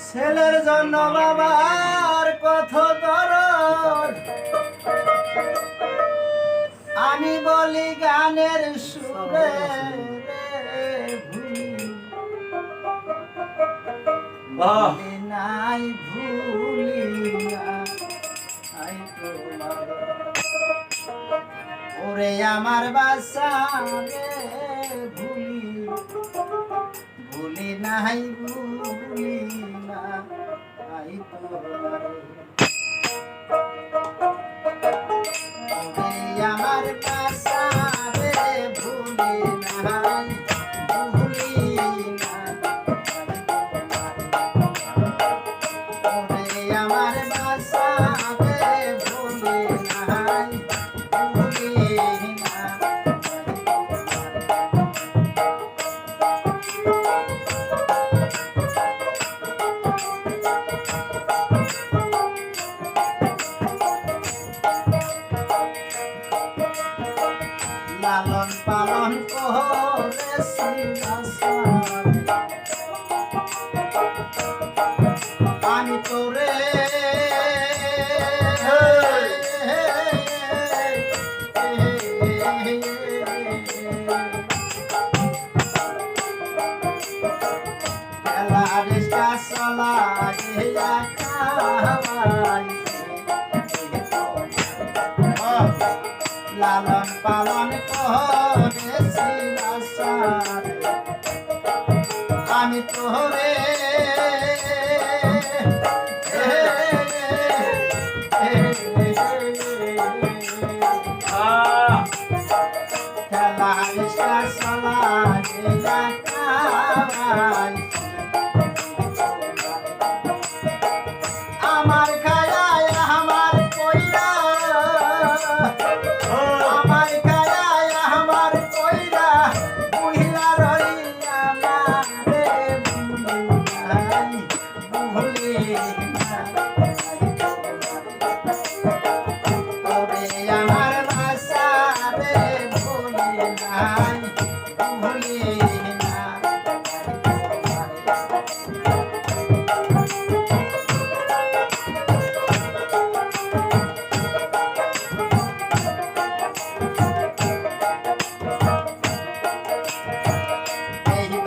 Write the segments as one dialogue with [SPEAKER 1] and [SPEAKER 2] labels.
[SPEAKER 1] ছেলের জন্য বাবার কত দরদ আমি বলি গানের সুরে ভুলি নাই ভুলি নাই তোমার ওরে আমার বাসা রে ভুলি ভুলি নাই ভুলি নাই তোমার ওরে আমার বাসা রে ভুলি নাই ভুলি নাই ওরে আমার বাসা রে ভুলি নাই ভুলি লালন পালন করেছি আমি তোরে খেলারিস্টা চলা খাওয়াই লালন পালন করেছি আমি তোরে খেলারিস্টা চলা খাওয়াই আমার খায়ায় আমার কইরা আমার খায়ায় আমার কইরা বুহিলা রইয়া মারে ভুলি তবে আমার ভাষা রে ভুলি নাই ভুলি না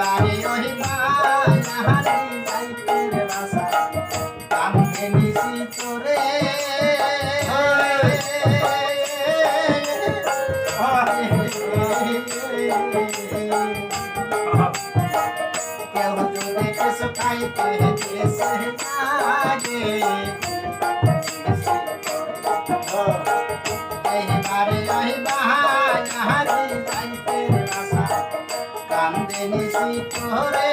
[SPEAKER 1] বাড়ি ওই মায়ারি যাইতের বাসা কামতে নিছি তোরে কেউ যদি কিছু খাইতে দেশে লাগে এই বাড়ি ওই মায়ারি যাইতের বাসা কান্দে নিছি তোরে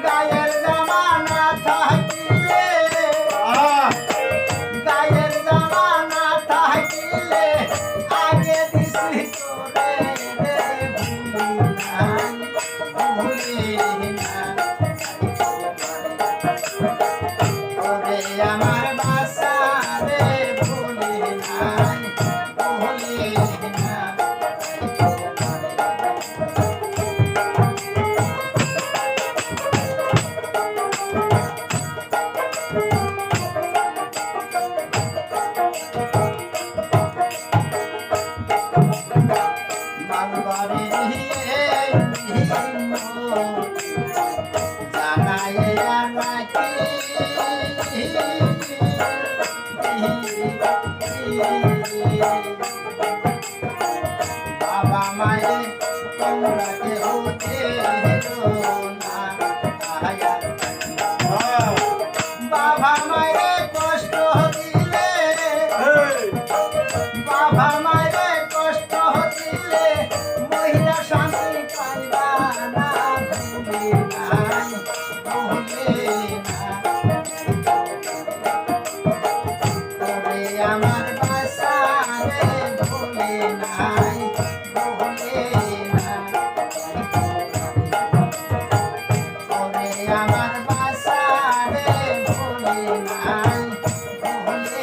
[SPEAKER 1] গায়ের জামানা থাকিলে গায়ের জামানা থাকিলে আগে দিছি তোরে আমার বাসা রে ভুলি নাই ভুলি না মালবাড়ি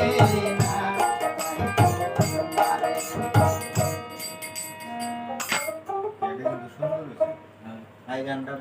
[SPEAKER 1] না পারে
[SPEAKER 2] এটা কিন্তু সুন্দর হয়েছে। এই গানটা